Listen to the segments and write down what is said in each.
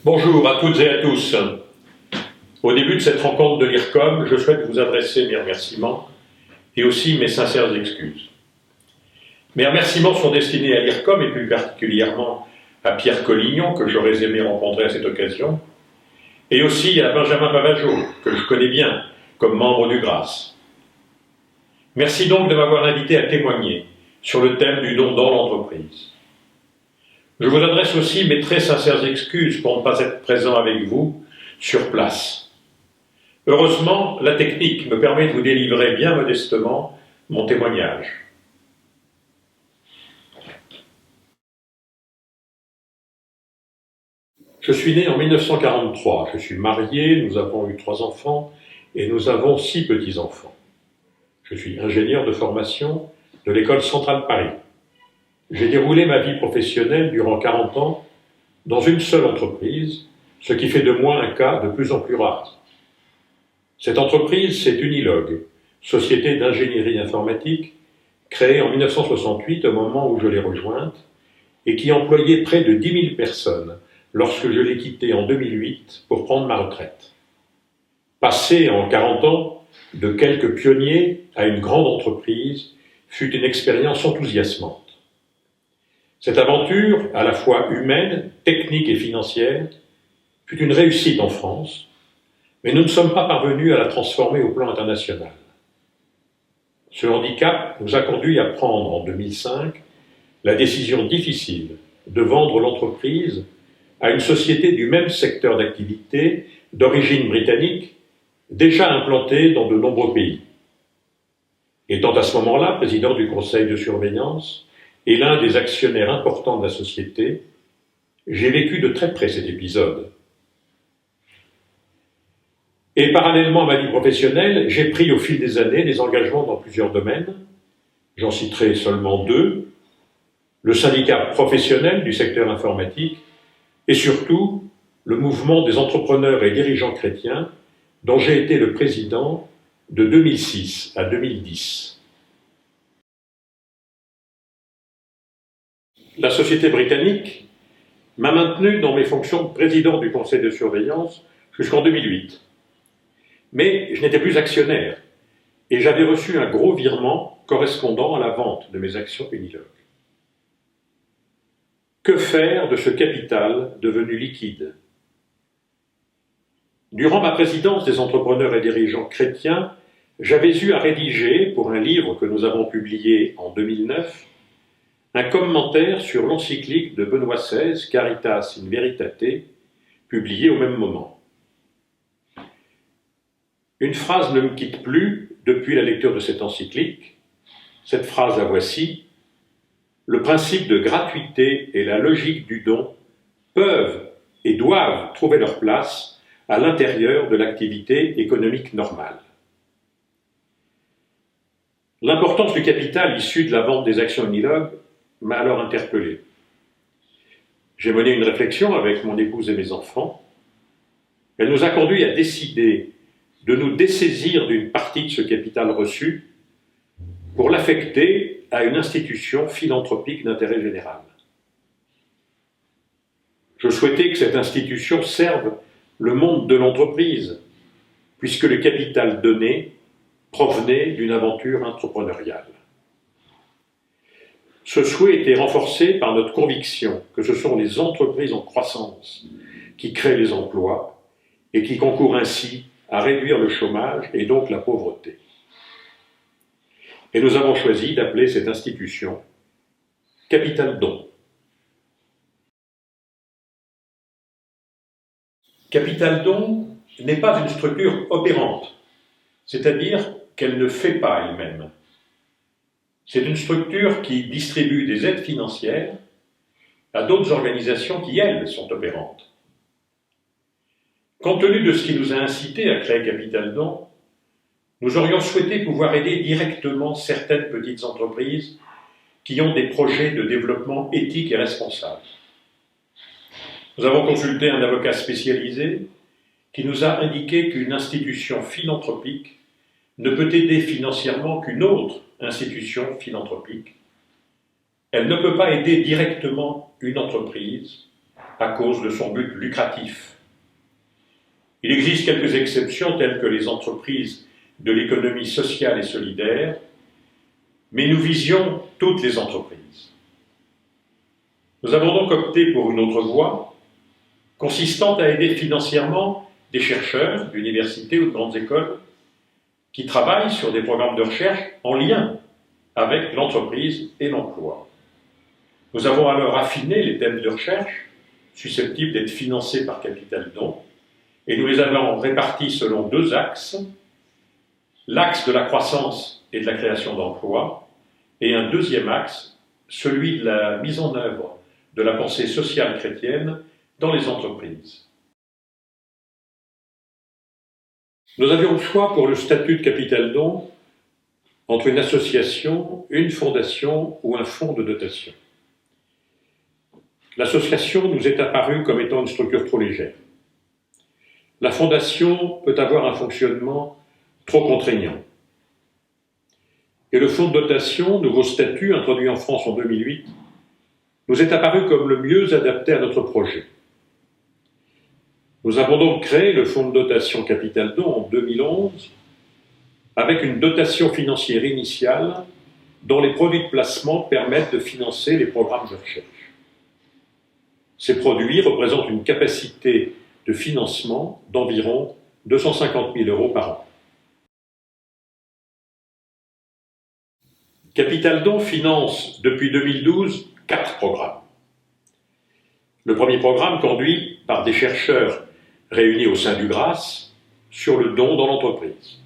Bonjour à toutes et à tous. Au début de cette rencontre de l'IRCOM, je souhaite vous adresser mes remerciements et aussi mes sincères excuses. Mes remerciements sont destinés à l'IRCOM et plus particulièrement à Pierre Collignon, que j'aurais aimé rencontrer à cette occasion, et aussi à Benjamin Pavageau, que je connais bien comme membre du GRACE. Merci donc de m'avoir invité à témoigner sur le thème du don dans l'entreprise. Je vous adresse aussi mes très sincères excuses pour ne pas être présent avec vous sur place. Heureusement, la technique me permet de vous délivrer bien modestement mon témoignage. Je suis né en 1943, je suis marié, nous avons eu 3 enfants et nous avons 6 petits-enfants. Je suis ingénieur de formation de l'École centrale Paris. J'ai déroulé ma vie professionnelle durant 40 ans dans une seule entreprise, ce qui fait de moi un cas de plus en plus rare. Cette entreprise, c'est Unilog, société d'ingénierie informatique, créée en 1968 au moment où je l'ai rejointe, et qui employait près de 10 000 personnes lorsque je l'ai quittée en 2008 pour prendre ma retraite. Passer en 40 ans de quelques pionniers à une grande entreprise fut une expérience enthousiasmante. Cette aventure, à la fois humaine, technique et financière, fut une réussite en France, mais nous ne sommes pas parvenus à la transformer au plan international. Ce handicap nous a conduit à prendre en 2005 la décision difficile de vendre l'entreprise à une société du même secteur d'activité, d'origine britannique, déjà implantée dans de nombreux pays. Étant à ce moment-là président du conseil de surveillance et l'un des actionnaires importants de la société, j'ai vécu de très près cet épisode. Et parallèlement à ma vie professionnelle, j'ai pris au fil des années des engagements dans plusieurs domaines. J'en citerai seulement 2. Le syndicat professionnel du secteur informatique et surtout le mouvement des entrepreneurs et dirigeants chrétiens dont j'ai été le président de 2006 à 2010. La société britannique m'a maintenu dans mes fonctions de président du conseil de surveillance jusqu'en 2008. Mais je n'étais plus actionnaire et j'avais reçu un gros virement correspondant à la vente de mes actions Unilog. Que faire de ce capital devenu liquide? Durant ma présidence des entrepreneurs et dirigeants chrétiens, j'avais eu à rédiger, pour un livre que nous avons publié en 2009, un commentaire sur l'encyclique de Benoît XVI, Caritas in Veritate, publié au même moment. Une phrase ne me quitte plus depuis la lecture de cette encyclique. Cette phrase la voici: le principe de gratuité et la logique du don peuvent et doivent trouver leur place à l'intérieur de l'activité économique normale. L'importance du capital issu de la vente des actions Unilog m'a alors interpellé. J'ai mené une réflexion avec mon épouse et mes enfants. Elle nous a conduits à décider de nous dessaisir d'une partie de ce capital reçu pour l'affecter à une institution philanthropique d'intérêt général. Je souhaitais que cette institution serve le monde de l'entreprise, puisque le capital donné provenait d'une aventure entrepreneuriale. Ce souhait était renforcé par notre conviction que ce sont les entreprises en croissance qui créent les emplois et qui concourent ainsi à réduire le chômage et donc la pauvreté. Et nous avons choisi d'appeler cette institution Capital Don. Capital Don n'est pas une structure opérante, c'est-à-dire qu'elle ne fait pas elle-même. C'est une structure qui distribue des aides financières à d'autres organisations qui, elles, sont opérantes. Compte tenu de ce qui nous a incités à créer Capital Don, nous aurions souhaité pouvoir aider directement certaines petites entreprises qui ont des projets de développement éthique et responsable. Nous avons consulté un avocat spécialisé qui nous a indiqué qu'une institution philanthropique ne peut aider financièrement qu'une autre institution philanthropique. Elle ne peut pas aider directement une entreprise à cause de son but lucratif. Il existe quelques exceptions telles que les entreprises de l'économie sociale et solidaire, mais nous visions toutes les entreprises. Nous avons donc opté pour une autre voie, consistant à aider financièrement des chercheurs d'universités ou de grandes écoles qui travaillent sur des programmes de recherche en lien avec l'entreprise et l'emploi. Nous avons alors affiné les thèmes de recherche susceptibles d'être financés par Capital Don et nous les avons répartis selon deux axes, l'axe de la croissance et de la création d'emplois et un deuxième axe, celui de la mise en œuvre de la pensée sociale chrétienne dans les entreprises. Nous avions le choix pour le statut de Capital Don entre une association, une fondation ou un fonds de dotation. L'association nous est apparue comme étant une structure trop légère. La fondation peut avoir un fonctionnement trop contraignant. Et le fonds de dotation, nouveau statut introduit en France en 2008, nous est apparu comme le mieux adapté à notre projet. Nous avons donc créé le fonds de dotation Capital Don en 2011 avec une dotation financière initiale dont les produits de placement permettent de financer les programmes de recherche. Ces produits représentent une capacité de financement d'environ 250 000 € par an. Capital Don finance depuis 2012 4 programmes. Le premier programme conduit par des chercheurs réunis au sein du GRACE sur le don dans l'entreprise.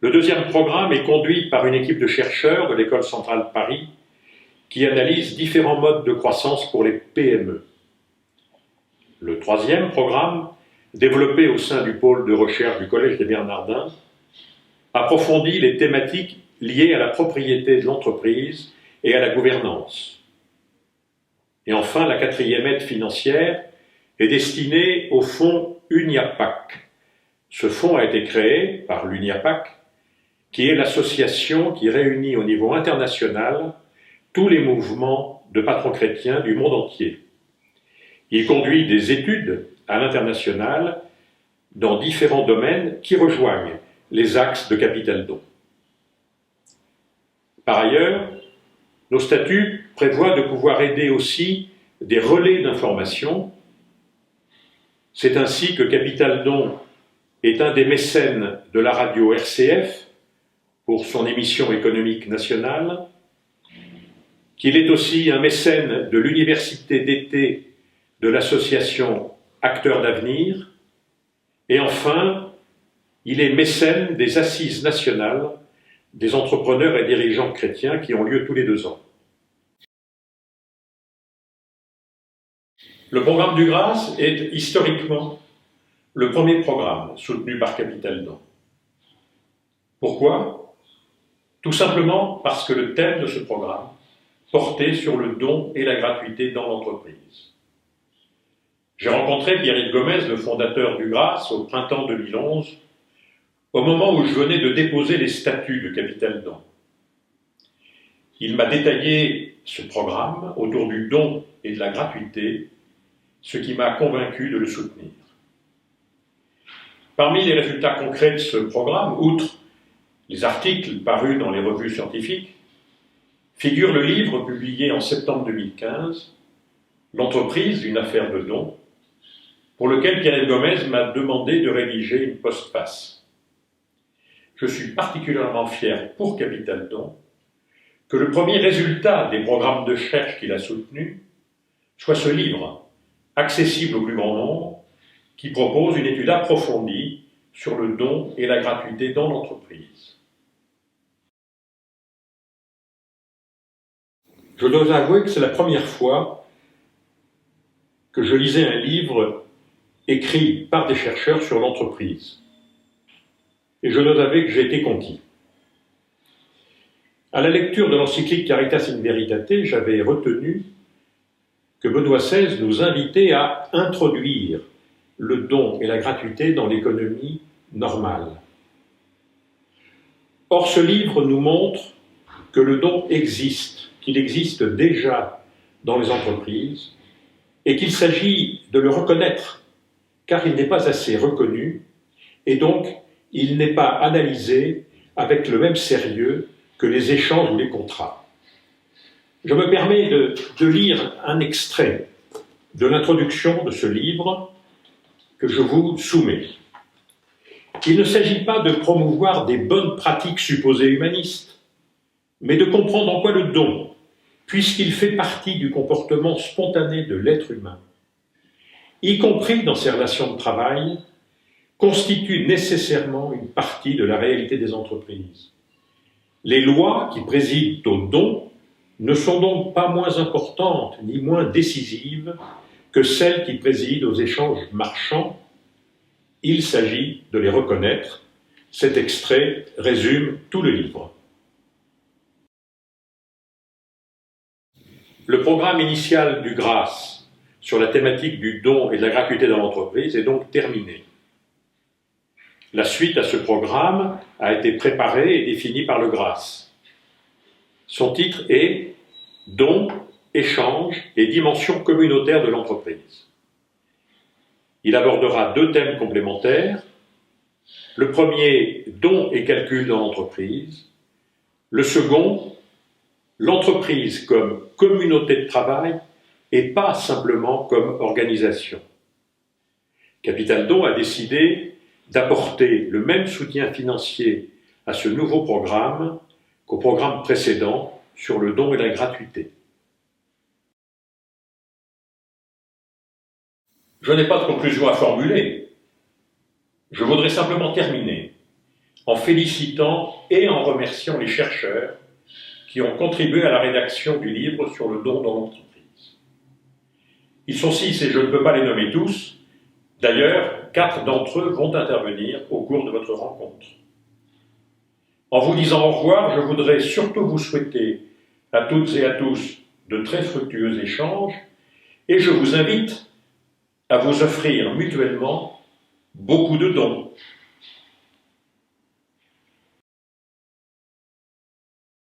Le deuxième programme est conduit par une équipe de chercheurs de l'École centrale Paris qui analyse différents modes de croissance pour les PME. Le troisième programme, développé au sein du pôle de recherche du Collège des Bernardins, approfondit les thématiques liées à la propriété de l'entreprise et à la gouvernance. Et enfin, la quatrième aide financière est destinée au fonds UNIAPAC. Ce fonds a été créé par l'UNIAPAC, qui est l'association qui réunit au niveau international tous les mouvements de patrons chrétiens du monde entier. Il conduit des études à l'international dans différents domaines qui rejoignent les axes de Capital Don. Par ailleurs, nos statuts prévoient de pouvoir aider aussi des relais d'information. C'est ainsi que Capital Don est un des mécènes de la radio RCF pour son émission économique nationale, qu'il est aussi un mécène de l'université d'été de l'association Acteurs d'avenir, et enfin, il est mécène des assises nationales des entrepreneurs et dirigeants chrétiens qui ont lieu tous les 2 ans. Le programme du GRACE est historiquement le premier programme soutenu par Capital Don. Pourquoi ? Tout simplement parce que le thème de ce programme portait sur le don et la gratuité dans l'entreprise. J'ai rencontré Pierre-Yves Gomez, le fondateur du GRACE, au printemps 2011, au moment où je venais de déposer les statuts de Capital Don. Il m'a détaillé ce programme autour du don et de la gratuité, ce qui m'a convaincu de le soutenir. Parmi les résultats concrets de ce programme, outre les articles parus dans les revues scientifiques, figure le livre publié en septembre 2015, L'entreprise, une affaire de don, pour lequel Pierre-Yves Gomez m'a demandé de rédiger une postface. Je suis particulièrement fier pour Capital Don que le premier résultat des programmes de recherche qu'il a soutenus soit ce livre, accessible au plus grand nombre, qui propose une étude approfondie sur le don et la gratuité dans l'entreprise. Je dois avouer que c'est la première fois que je lisais un livre écrit par des chercheurs sur l'entreprise. Et je dois avouer que j'ai été conquis. À la lecture de l'encyclique Caritas in Veritate, j'avais retenu que Benoît XVI nous invitait à introduire le don et la gratuité dans l'économie normale. Or, ce livre nous montre que le don existe, qu'il existe déjà dans les entreprises et qu'il s'agit de le reconnaître, car il n'est pas assez reconnu, et donc il n'est pas analysé avec le même sérieux que les échanges ou les contrats. Je me permets de lire un extrait de l'introduction de ce livre que je vous soumets. Il ne s'agit pas de promouvoir des bonnes pratiques supposées humanistes, mais de comprendre en quoi le don, puisqu'il fait partie du comportement spontané de l'être humain, y compris dans ses relations de travail, constitue nécessairement une partie de la réalité des entreprises. Les lois qui président au don ne sont donc pas moins importantes ni moins décisives que celles qui président aux échanges marchands. Il s'agit de les reconnaître. Cet extrait résume tout le livre. Le programme initial du GRACE sur la thématique du don et de la gratuité dans l'entreprise est donc terminé. La suite à ce programme a été préparée et définie par le GRACE. Son titre est « Don, échange et dimension communautaire de l'entreprise ». Il abordera 2 thèmes complémentaires. Le premier, don et calcul dans l'entreprise. Le second, l'entreprise comme communauté de travail et pas simplement comme organisation. Capital Don a décidé d'apporter le même soutien financier à ce nouveau programme qu'au programme précédent sur le don et la gratuité. Je n'ai pas de conclusion à formuler. Je voudrais simplement terminer en félicitant et en remerciant les chercheurs qui ont contribué à la rédaction du livre sur le don dans l'entreprise. Ils sont 6 et je ne peux pas les nommer tous. D'ailleurs, 4 d'entre eux vont intervenir au cours de votre rencontre. En vous disant au revoir, je voudrais surtout vous souhaiter à toutes et à tous de très fructueux échanges et je vous invite à vous offrir mutuellement beaucoup de dons.